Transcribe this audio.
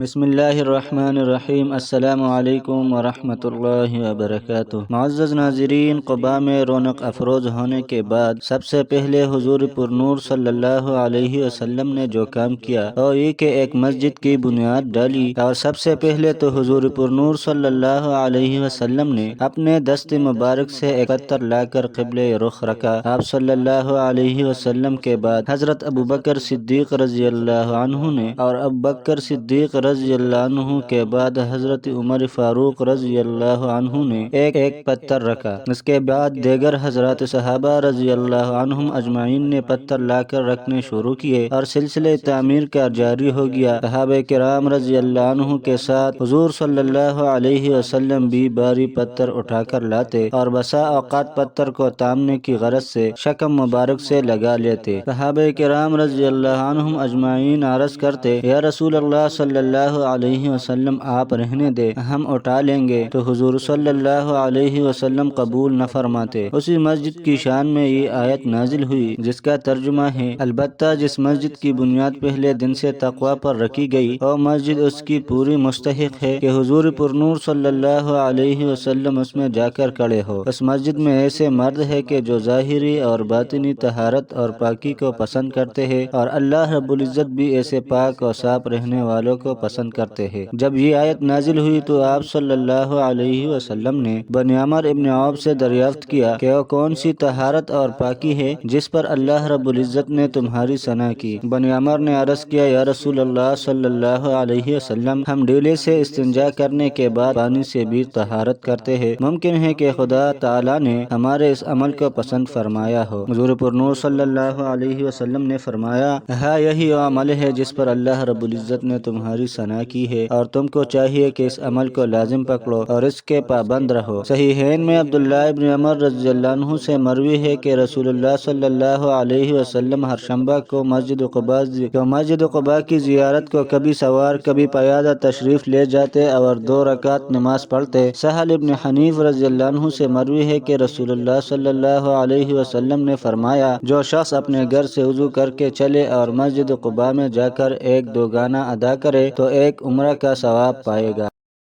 بسم اللہ الرحمن الرحیم۔ السلام علیکم ورحمۃ اللہ وبرکاتہ۔ معزز ناظرین، قباء میں رونق افروز ہونے کے بعد سب سے پہلے حضور پر نور صلی اللہ علیہ وسلم نے جو کام کیا وہ یہ کہ ایک مسجد کی بنیاد ڈالی، اور سب سے پہلے تو حضور پر نور صلی اللہ علیہ وسلم نے اپنے دست مبارک سے ایک پتھر لا کر قبلہ رخ رکھا۔ آپ صلی اللہ علیہ وسلم کے بعد حضرت ابوبکر صدیق رضی اللہ عنہ نے، اور ابوبکر صدیق رضی اللہ عنہ کے بعد حضرت عمر فاروق رضی اللہ عنہ نے ایک ایک پتھر رکھا۔ اس کے بعد دیگر حضرات صحابہ رضی اللہ عنہم اجمعین نے پتھر لا کر رکھنے شروع کیے، اور سلسلہ تعمیر کا جاری ہو گیا۔ صحابہ کرام رضی اللہ عنہ کے ساتھ حضور صلی اللہ علیہ وسلم بھی باری پتھر اٹھا کر لاتے، اور بسا اوقات پتھر کو تامنے کی غرض سے شکم مبارک سے لگا لیتے۔ صحابہ کرام رضی اللہ عنہم اجمعین عرض کرتے، یا رسول اللہ صلی اللہ علیہ وسلم آپ رہنے دے، ہم اٹھا لیں گے، تو حضور صلی اللہ علیہ وسلم قبول نہ فرماتے۔ اسی مسجد کی شان میں یہ آیت نازل ہوئی جس کا ترجمہ ہے، البتہ جس مسجد کی بنیاد پہلے دن سے تقوی پر رکھی گئی وہ مسجد اس کی پوری مستحق ہے کہ حضور پر نور صلی اللہ علیہ وسلم اس میں جا کر کھڑے ہو۔ اس مسجد میں ایسے مرد ہے کہ جو ظاہری اور باطنی طہارت اور پاکی کو پسند کرتے ہیں، اور اللہ رب العزت بھی ایسے پاک اور صاف رہنے والوں کو پسند کرتے ہیں۔ جب یہ آیت نازل ہوئی تو آپ صلی اللہ علیہ وسلم نے بنی عمر ابن عوف سے دریافت کیا کہ وہ کون سی طہارت اور پاکی ہے جس پر اللہ رب العزت نے تمہاری ثنا کی؟ بنی عمر نے عرض کیا، یا رسول اللہ صلی اللہ علیہ وسلم، ہم ڈیلے سے استنجا کرنے کے بعد پانی سے بھی طہارت کرتے ہیں، ممکن ہے کہ خدا تعالی نے ہمارے اس عمل کو پسند فرمایا ہو۔ حضور پر نور صلی اللہ علیہ وسلم نے فرمایا، ہاں یہی وہ عمل ہے جس پر اللہ رب العزت نے تمہاری ثنا کی ہے، اور تم کو چاہیے کہ اس عمل کو لازم پکڑو اور اس کے پابند رہو۔ صحیحین میں عبداللہ ابن عمر رضی اللہ عنہ سے مروی ہے کہ رسول اللہ صلی اللہ علیہ وسلم ہر شنبہ کو مسجد قباء کی زیارت کو کبھی سوار کبھی پیادہ تشریف لے جاتے اور 2 رکعت نماز پڑھتے۔ سہل ابن حنیف رضی اللہ عنہ سے مروی ہے کہ رسول اللہ صلی اللہ علیہ وسلم نے فرمایا، جو شخص اپنے گھر سے وضو کر کے چلے اور مسجد قباء میں جا کر 1 2 گانا ادا کرے تو 1 عمرہ کا ثواب پائے گا۔